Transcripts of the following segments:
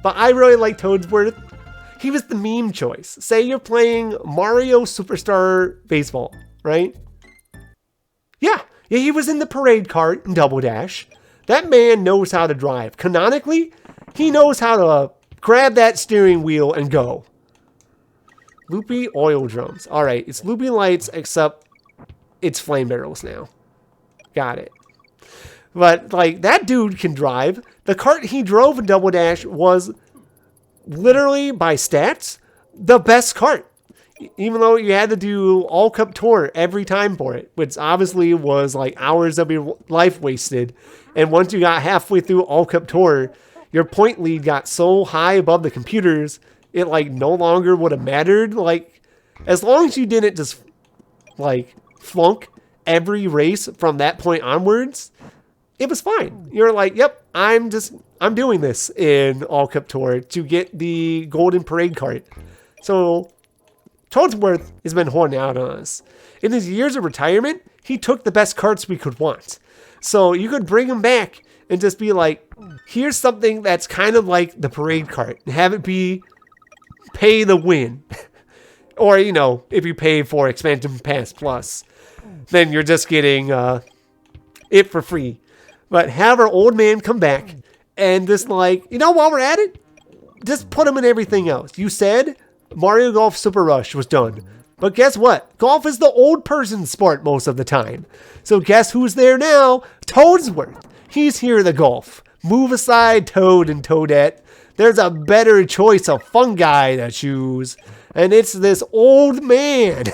But I really like Toadsworth. He was the meme choice. Say you're playing Mario Superstar Baseball, right? Yeah, he was in the parade cart in Double Dash. That man knows how to drive. Canonically, he knows how to grab that steering wheel and go. Loopy oil drums. All right, it's loopy lights, except it's flame barrels now. Got it. But, like, that dude can drive. The cart he drove in Double Dash was literally, by stats, the best cart. Even though you had to do all cup tour every time for it, which obviously was like hours of your life wasted. And once you got halfway through all cup tour, your point lead got so high above the computers, it like no longer would have mattered. Like, as long as you didn't just like flunk every race from that point onwards, it was fine. You're like, yep, I'm doing this in all cup tour to get the golden parade cart. So Toadsworth has been holding out on us. In his years of retirement, he took the best carts we could want. So you could bring him back and just be like, here's something that's kind of like the parade cart. And have it be pay the win. Or, you know, if you pay for Expansion Pass Plus, then you're just getting it for free. But have our old man come back and just like, you know, while we're at it, just put him in everything else. You said Mario Golf Super Rush was done. But guess what? Golf is the old person's sport most of the time. So guess who's there now? Toadsworth. He's here to golf. Move aside, Toad and Toadette. There's a better choice of fungi to choose. And it's this old man.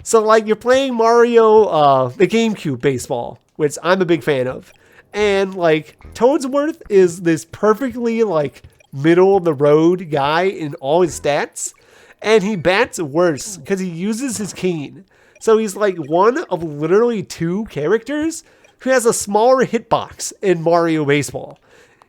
So like you're playing Mario, the GameCube baseball, which I'm a big fan of. And like Toadsworth is this perfectly like middle of the road guy in all his stats. And he bats worse because he uses his cane. So he's like one of literally two characters who has a smaller hitbox in Mario Baseball.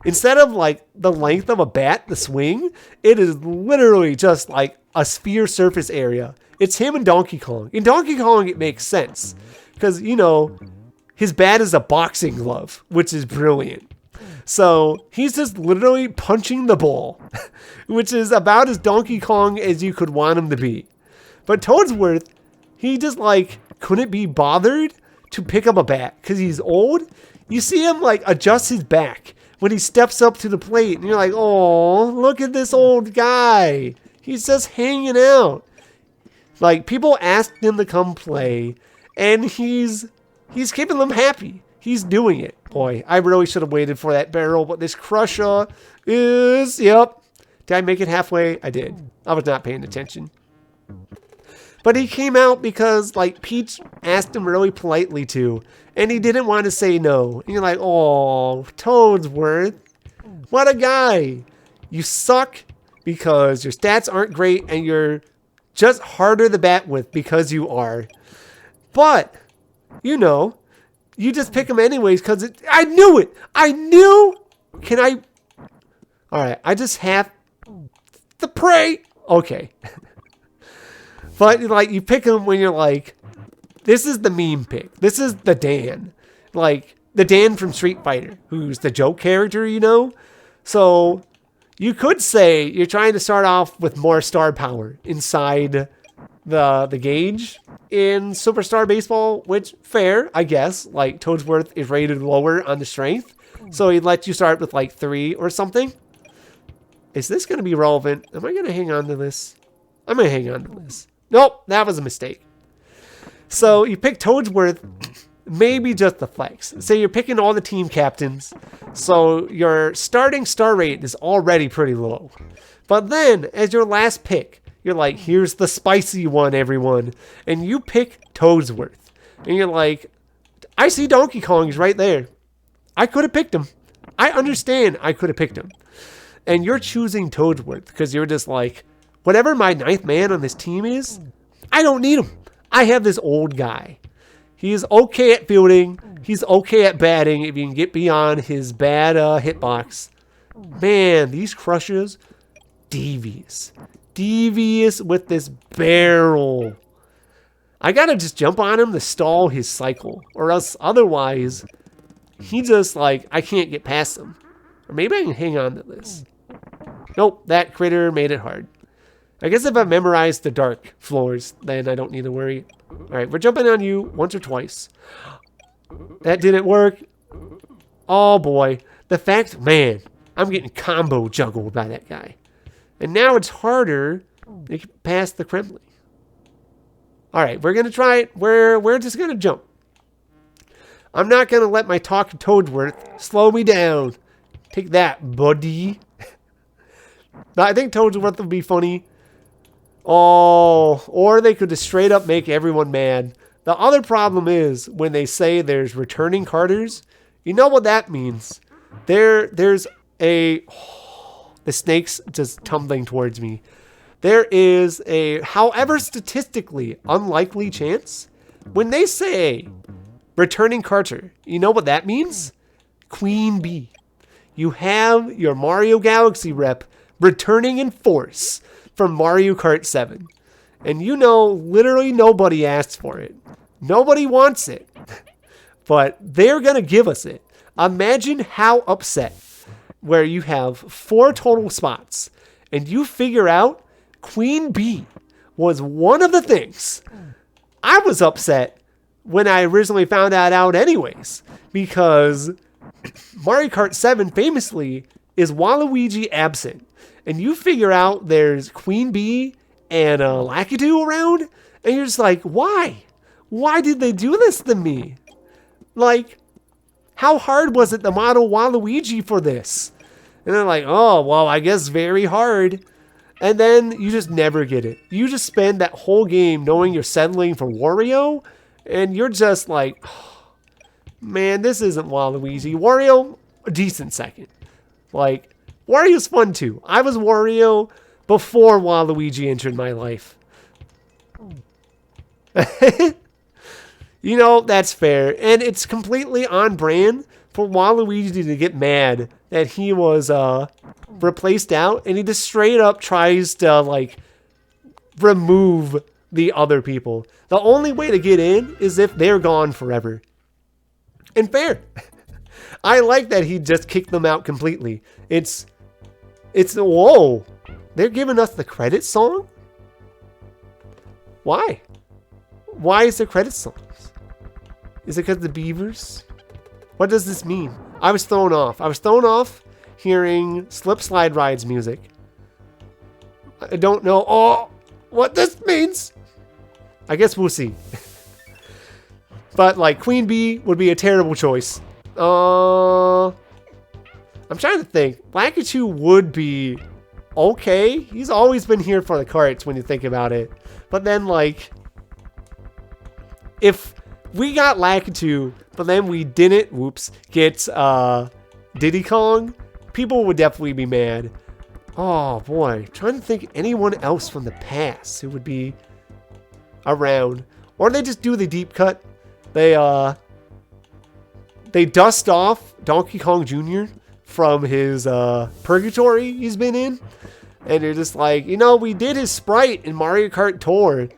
Instead of like the length of a bat, the swing, it is literally just like a sphere surface area. It's him and Donkey Kong. In Donkey Kong, it makes sense because, you know, his bat is a boxing glove, which is brilliant. So he's just literally punching the ball, which is about as Donkey Kong as you could want him to be. But Toadsworth, he just like couldn't be bothered to pick up a bat because he's old. You see him like adjust his back when he steps up to the plate and you're like, oh, look at this old guy. He's just hanging out. Like people asked him to come play and he's keeping them happy. He's doing it. Boy, I really should have waited for that barrel, but this crusher is, yep. Did I make it halfway? I did. I was not paying attention. But he came out because, like, Peach asked him really politely to, and he didn't want to say no. And you're like, oh, Toadsworth, what a guy. You suck because your stats aren't great, and you're just harder to bat with because you are. But, you know, you just pick him anyways because I knew it. I knew. Can I? All right. I just have to pray. Okay. But like you pick him when you're like, this is the meme pick. This is the Dan. Like the Dan from Street Fighter, who's the joke character, you know? So you could say you're trying to start off with more star power inside the gauge in Superstar Baseball, which fair, I guess. Like Toadsworth is rated lower on the strength, so he'd let you start with like 3 or something. Is this going to be relevant? Am I going to hang on to this? I'm going to hang on to this. Nope, that was a mistake. So you pick Toadsworth, maybe just the flex. Say you're picking all the team captains, so your starting star rate is already pretty low. But then, as your last pick, you're like, here's the spicy one, everyone. And you pick Toadsworth. And you're like, I see Donkey Kong is right there. I could have picked him. I understand I could have picked him. And you're choosing Toadsworth because you're just like, whatever my 9th man on this team is, I don't need him. I have this old guy. He's okay at fielding. He's okay at batting if you can get beyond his bad hitbox. Man, these crushers, devious. Devious with this barrel. I gotta just jump on him to stall his cycle. Or else otherwise, he just like, I can't get past him. Or maybe I can hang on to this. Nope, that critter made it hard. I guess if I memorize the dark floors, then I don't need to worry. All right, we're jumping on you once or twice. That didn't work. Oh boy. The fact, man, I'm getting combo juggled by that guy. And now it's harder to get past the Kremlin. All right, we're going to try it. We're just going to jump. I'm not going to let my talk to Toadsworth slow me down. Take that, buddy. I think Toadsworth would be funny. Oh, or they could just straight up make everyone mad. The other problem is when they say there's returning Carters, you know what that means. There's a... Oh, the snake's just tumbling towards me. There is a, however statistically unlikely chance, when they say returning Carter, you know what that means? Queen Bee. You have your Mario Galaxy rep returning in force from Mario Kart 7. And you know, literally nobody asked for it. Nobody wants it. But they're going to give us it. Imagine how upset where you have 4 total spots and you figure out Queen Bee was one of the things. I was upset when I originally found that out anyways, because Mario Kart 7 famously is Waluigi absent. And you figure out there's Queen Bee and Lakitu around, and you're just like, why? Why did they do this to me? Like, how hard was it to model Waluigi for this? And they're like, oh, well, I guess very hard. And then you just never get it. You just spend that whole game knowing you're settling for Wario, and you're just like, oh, man, this isn't Waluigi. Wario, a decent second. Like, Wario's fun too. I was Wario before Waluigi entered my life. You know, that's fair. And it's completely on brand for Waluigi to get mad that he was replaced out, and he just straight up tries to, like, remove the other people. The only way to get in is if they're gone forever. And fair. I like that he just kicked them out completely. It's whoa. They're giving us the credit song? Why? Why is there credit songs? Is it because of the beavers? What does this mean? I was thrown off. I was thrown off hearing Slip Slide Ride's music. I don't know what this means. I guess we'll see. But like Queen Bee would be a terrible choice. I'm trying to think. Lakitu would be okay. He's always been here for the carts when you think about it. But then like, if we got Lakitu, but then we didn't, get Diddy Kong, people would definitely be mad. Oh boy, I'm trying to think anyone else from the past who would be around. Or they just do the deep cut. They dust off Donkey Kong Jr. from his purgatory he's been in. And they're just like, you know, we did his sprite in Mario Kart Tour.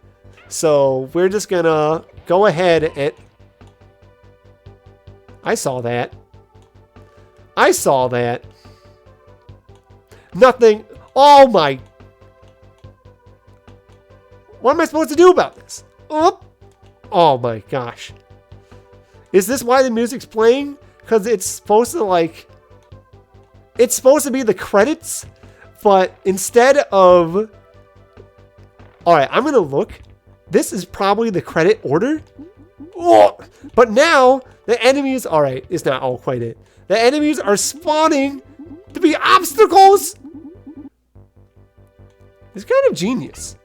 So we're just gonna go ahead and... I saw that. I saw that. Nothing. Oh my... What am I supposed to do about this? Oh my gosh. Is this why the music's playing? Because it's supposed to like... It's supposed to be the credits, but instead of... Alright, I'm going to look. This is probably the credit order. Oh, but now the enemies... Alright, it's not all quite it. The enemies are spawning to be obstacles. It's kind of genius.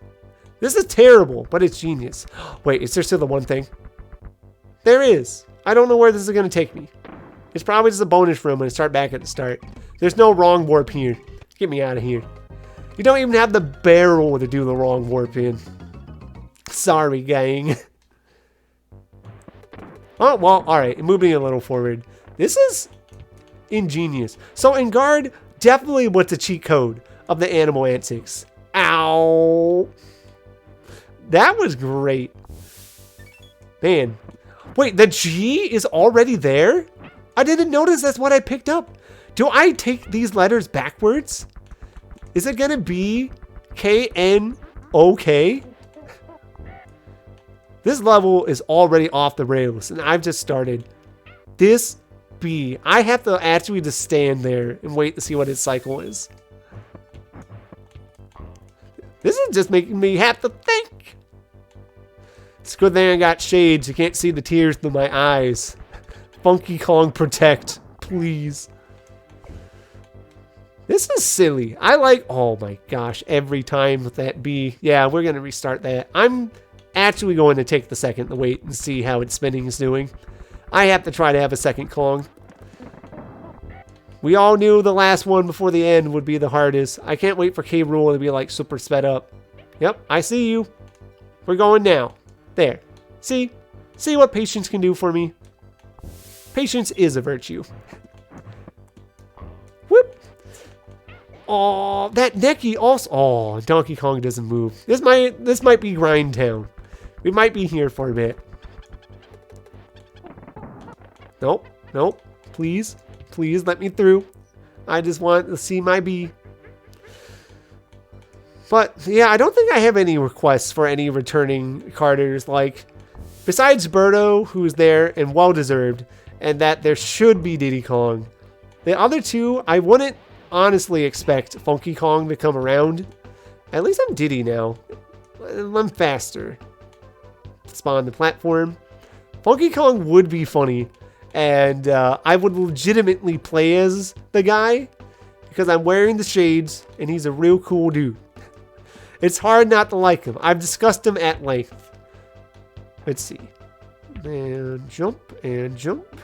This is terrible, but it's genius. Wait, is there still the one thing? There is. I don't know where this is going to take me. It's probably just a bonus room and start back at the start. There's no wrong warp here. Get me out of here. You don't even have the barrel to do the wrong warp in. Sorry, gang. Oh, well, alright. Moving a little forward. This is ingenious. So, in guard, definitely what's the cheat code of the animal antics. Ow. That was great. Man. Wait, the G is already there? I didn't notice that's what I picked up. Do I take these letters backwards? Is it gonna be K-N-O-K? This level is already off the rails, and I've just started. This B. I have to actually just stand there and wait to see what his cycle is. This is just making me have to think. It's good thing I got shades. You can't see the tears through my eyes. Funky Kong protect, please. This is silly. I like, oh my gosh, every time with that B. Yeah, we're going to restart that. I'm actually going to take the second to wait and see how its spinning is doing. I have to try to have a second Kong. We all knew the last one before the end would be the hardest. I can't wait for K. Rool to be like super sped up. Yep, I see you. We're going now. There. See? See what patience can do for me? Patience is a virtue. Whoop. Oh, that Necky also. Oh, Donkey Kong doesn't move. This might be Grind Town. We might be here for a bit. Nope. Nope. Please. Please let me through. I just want to see my B. But yeah, I don't think I have any requests for any returning Carters. Like, besides Birdo, who's there and well-deserved, and that there should be Diddy Kong. The other two, I wouldn't honestly expect Funky Kong to come around. At least I'm Diddy now. I'm faster. Spawn the platform. Funky Kong would be funny. And I would legitimately play as the guy because I'm wearing the shades and he's a real cool dude. It's hard not to like him. I've discussed him at length. Let's see. And jump and jump.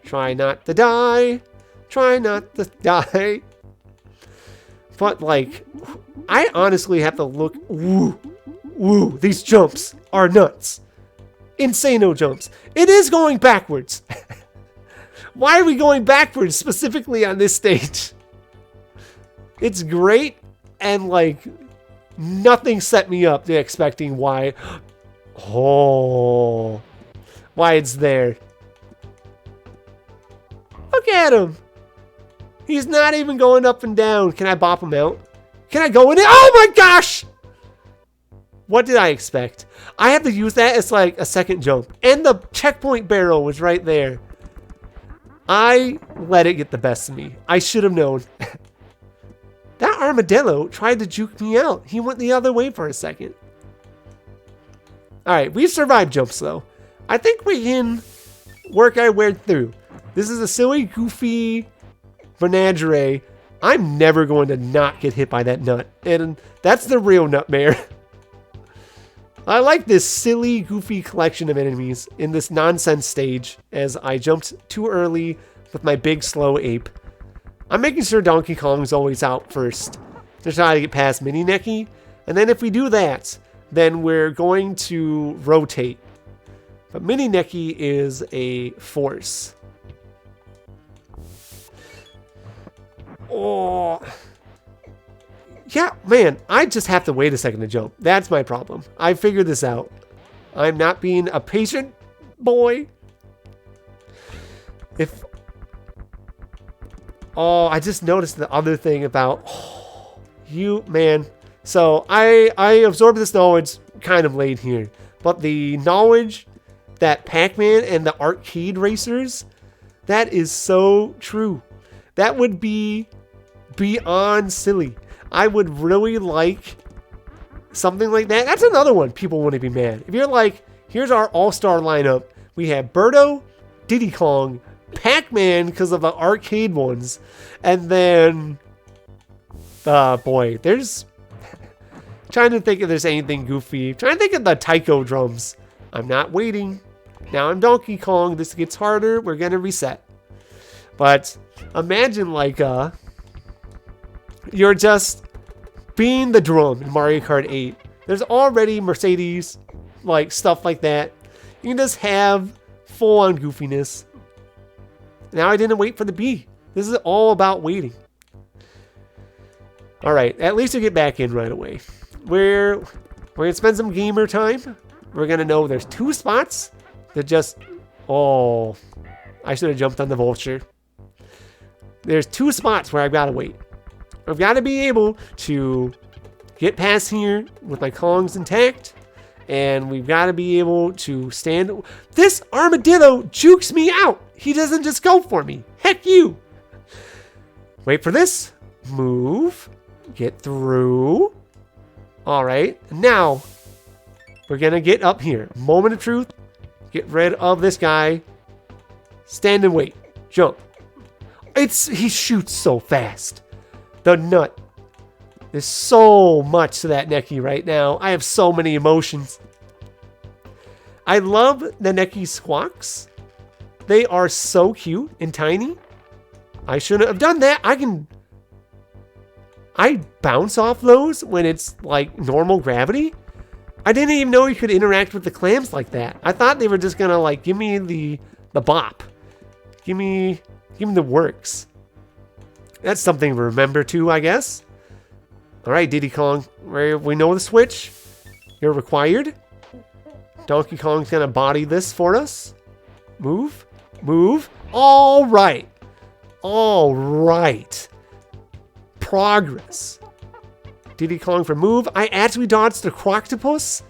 Try not to die. Try not to die. But like, I honestly have to look. Woo. Woo. These jumps are nuts. Insano jumps. It is going backwards. Why are we going backwards specifically on this stage? It's great, and like nothing set me up to expecting why. Oh, why it's there. Look at him. He's not even going up and down. Can I bop him out? Can I go in it? Oh my gosh! What did I expect? I have to use that as like a second jump. And the checkpoint barrel was right there. I let it get the best of me. I should have known. That armadillo tried to juke me out. He went the other way for a second. Alright, we've survived jumps though. I think we can work our way through. This is a silly, goofy menagerie. I'm never going to not get hit by that nut. And that's the real nightmare. I like this silly, goofy collection of enemies in this nonsense stage as I jumped too early with my big, slow ape. I'm making sure Donkey Kong's always out first to try to get past Mini Necky. And then if we do that, then we're going to rotate. But Mini Necky is a force. Oh... Yeah, man, I just have to wait a second to jump. That's my problem. I figured this out. I'm not being a patient boy. Oh, I just noticed the other thing about you, man. So I absorbed this knowledge kind of late here. But the knowledge that Pac-Man and the arcade racers, that is so true. That would be beyond silly. I would really like something like that. That's another one people wouldn't be mad. If you're like, here's our all-star lineup. We have Birdo, Diddy Kong, Pac-Man because of the arcade ones. And then, boy, there's... trying to think if there's anything goofy. Trying to think of the taiko drums. I'm not waiting. Now I'm Donkey Kong. This gets harder. We're going to reset. But imagine like, you're just being the drum in Mario Kart 8. There's already Mercedes, like stuff like that. You can just have full-on goofiness. Now I didn't wait for the B. This is all about waiting. Alright, at least we get back in right away. We're going to spend some gamer time. We're going to know there's 2 spots that just... Oh, I should have jumped on the vulture. There's 2 spots where I've got to wait. I've got to be able to get past here with my Kongs intact. And we've got to be able to stand. This armadillo jukes me out. He doesn't just go for me. Heck you. Wait for this. Move. Get through. All right. Now, we're going to get up here. Moment of truth. Get rid of this guy. Stand and wait. Jump. He shoots so fast. The nut. There's so much to that Neki right now. I have so many emotions. I love the Neki squawks. They are so cute and tiny. I shouldn't have done that. I bounce off those when it's like normal gravity. I didn't even know you could interact with the clams like that. I thought they were just gonna like give me the bop. Give me the works. That's something to remember too, I guess. All right, Diddy Kong, we know the switch. You're required. Donkey Kong's gonna body this for us. Move, move. All right, all right. Progress. Diddy Kong for move. I actually dodged the Croctopus,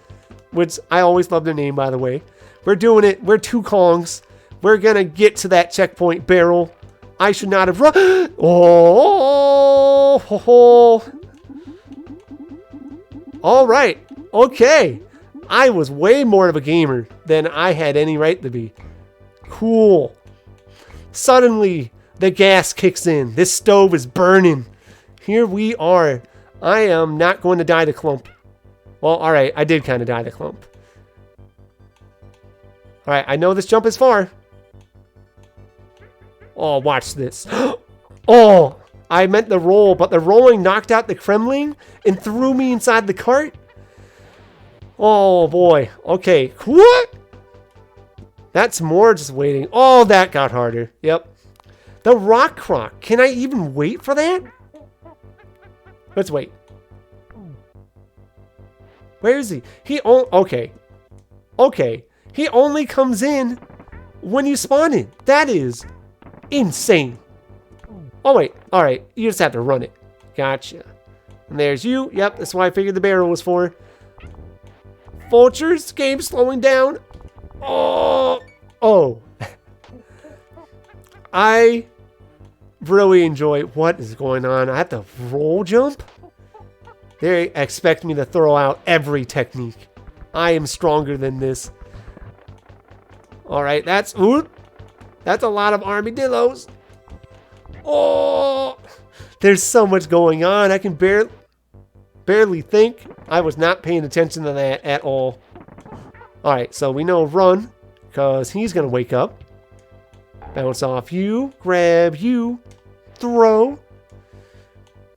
which I always love the name, by the way. We're doing it. We're 2 Kongs. We're gonna get to that checkpoint barrel. I should not have run. Oh, ho, ho. All right. Okay. I was way more of a gamer than I had any right to be. Cool. Suddenly, the gas kicks in. This stove is burning. Here we are. I am not going to die to clump. Well, all right. I did kind of die to clump. All right. I know this jump is far. Oh, watch this. Oh, I meant the roll, but the rolling knocked out the Kremling and threw me inside the cart. Oh, boy. Okay. What? That's more just waiting. Oh, that got harder. Yep. The Rock Croc. Can I even wait for that? Let's wait. Where is he? Okay. Okay. He only comes in when you spawn in. That is insane. Oh, wait. All right. You just have to run it. Gotcha. And there's you. Yep. That's why I figured the barrel was for. Vultures. Game slowing down. Oh. Oh. I really enjoy what is going on. I have to roll jump. They expect me to throw out every technique. I am stronger than this. All right. That's a lot of armadillos. Oh, there's so much going on. I can barely think. I was not paying attention to that at all. All right, so we know run because he's going to wake up. Bounce off you, grab you, throw.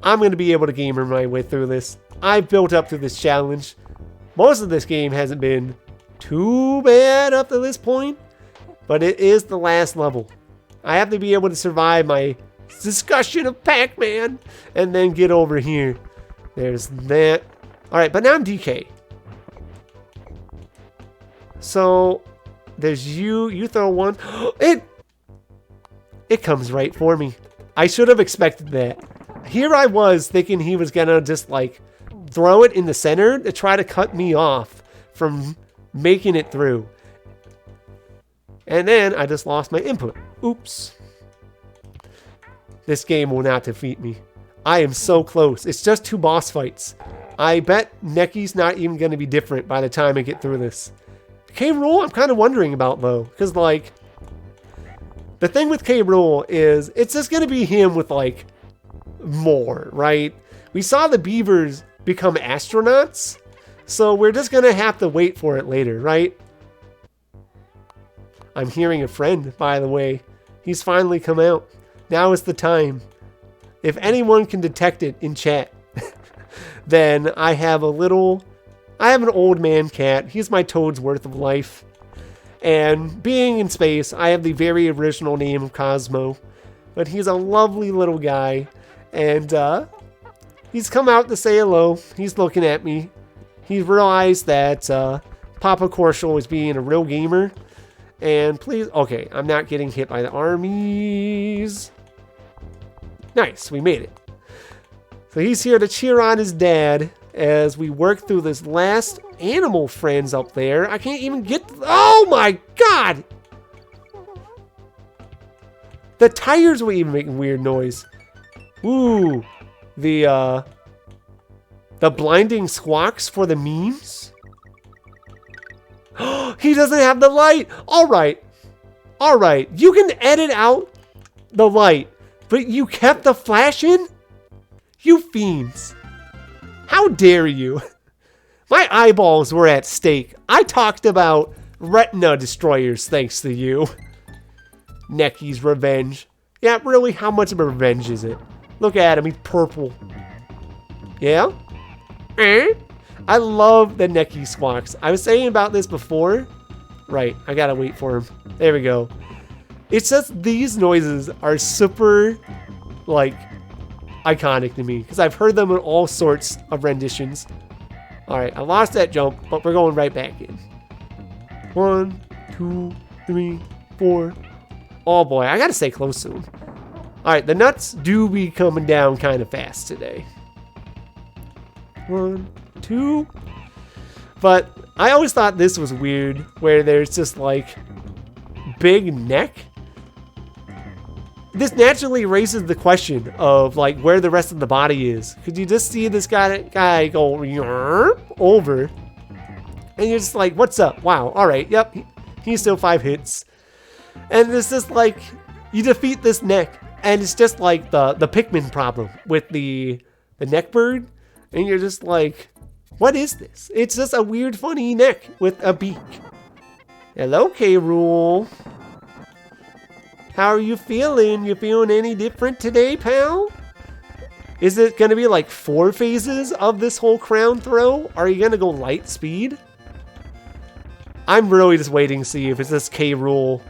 I'm going to be able to gamer my way through this. I've built up to this challenge. Most of this game hasn't been too bad up to this point, but it is the last level. I have to be able to survive my discussion of Pac-Man and then get over here. There's that. All right, but now I'm DK. So there's you. You throw one. It comes right for me. I should have expected that. Here I was thinking he was gonna just like throw it in the center to try to cut me off from making it through. And then I just lost my input. Oops. This game will not defeat me. I am so close. It's just 2 boss fights. I bet Neki's not even going to be different by the time I get through this. K-Rool, I'm kind of wondering about, though. Because, like, the thing with K-Rool is it's just going to be him with, like, more, right? We saw the beavers become astronauts. So we're just going to have to wait for it later, right? I'm hearing a friend, by the way. He's finally come out. Now is the time. If anyone can detect it in chat, then I have an old man cat. He's my toad's worth of life. And being in space, I have the very original name of Cosmo. But he's a lovely little guy. And he's come out to say hello. He's looking at me. He realized that Papa Corshall is being a real gamer. And please, okay, I'm not getting hit by the armies. Nice, we made it. So he's here to cheer on his dad as we work through this last animal friends up there. I can't even get... Oh my god! The tires were even making weird noise. Ooh. The blinding squawks for the memes? He doesn't have the light! Alright. Alright. You can edit out the light, but you kept the flash in? You fiends. How dare you? My eyeballs were at stake. I talked about retina destroyers thanks to you. Necky's revenge. Yeah, really, how much of a revenge is it? Look at him, he's purple. Yeah? I love the Necky squawks. I was saying about this before. Right, I gotta wait for him. There we go. It's just these noises are super, like, iconic to me. Because I've heard them in all sorts of renditions. Alright, I lost that jump, but we're going right back in. 1, 2, 3, 4. Oh boy, I gotta stay close soon. Alright, the nuts do be coming down kind of fast today. 1, 2. But I always thought this was weird, where there's just like big neck. This naturally raises the question of like where the rest of the body is. Could you just see this guy go over, and you're just like, what's up? Wow, alright, yep, he's still 5 hits. And it's just like, you defeat this neck, and it's just like the Pikmin problem with the neck bird, and you're just like, what is this? It's just a weird, funny neck with a beak. Hello, K-Rool. How are you feeling? You feeling any different today, pal? Is it going to be like 4 phases of this whole crown throw? Are you going to go light speed? I'm really just waiting to see if it's this K-Rool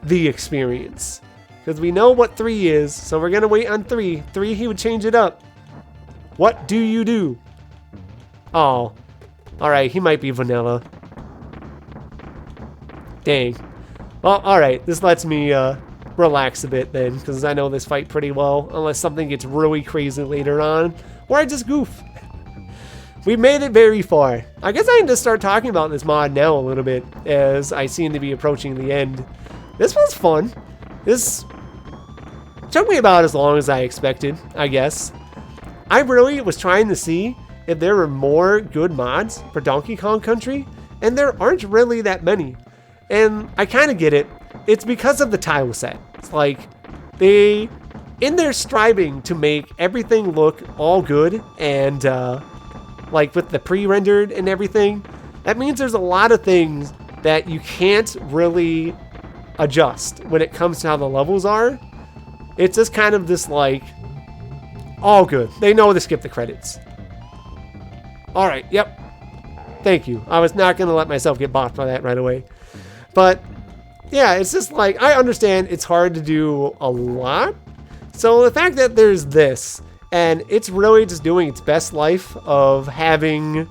the experience. Because we know what 3 is, so we're going to wait on 3. 3, he would change it up. What do you do? Oh. Alright, he might be vanilla. Dang. Well, alright, this lets me relax a bit then, because I know this fight pretty well, unless something gets really crazy later on, or I just goof. We made it very far. I guess I can just start talking about this mod now a little bit, as I seem to be approaching the end. This was fun. This took me about as long as I expected, I guess. I really was trying to see if there were more good mods for Donkey Kong Country, and there aren't really that many. And I kind of get it. It's because of the tile set. It's like, in their striving to make everything look all good and like with the pre-rendered and everything, that means there's a lot of things that you can't really adjust when it comes to how the levels are. It's just kind of this like, all good. They know to skip the credits. Alright, yep. Thank you. I was not going to let myself get bought by that right away. But yeah, it's just like, I understand it's hard to do a lot. So the fact that there's this, and it's really just doing its best life of having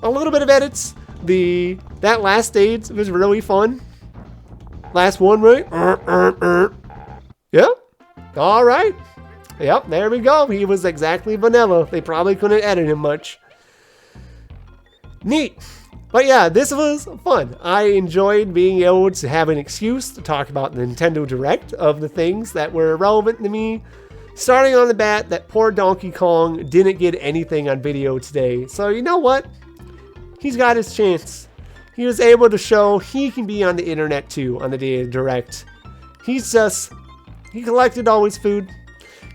a little bit of edits. That last stage was really fun. Last one, right? Yep. All right. Yep, there we go. He was exactly vanilla. They probably couldn't edit him much. Neat. But yeah, this was fun. I enjoyed being able to have an excuse to talk about the Nintendo Direct of the things that were relevant to me. Starting on the bat, that poor Donkey Kong didn't get anything on video today. So you know what? He's got his chance. He was able to show he can be on the internet too on the day of Direct. He collected all his food.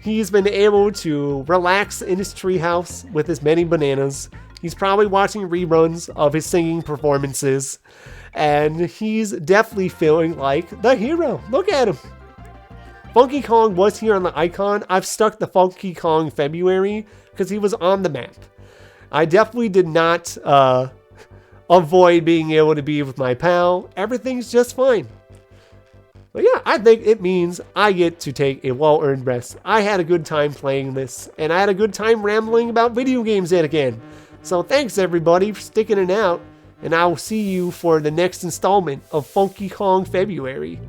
He's been able to relax in his treehouse with his many bananas. He's probably watching reruns of his singing performances. And he's definitely feeling like the hero. Look at him. Funky Kong was here on the icon. I've stuck the Funky Kong February because he was on the map. I definitely did not avoid being able to be with my pal. Everything's just fine. But yeah, I think it means I get to take a well-earned rest. I had a good time playing this, and I had a good time rambling about video games yet again. So thanks everybody for sticking it out, and I will see you for the next installment of Funky Kong February.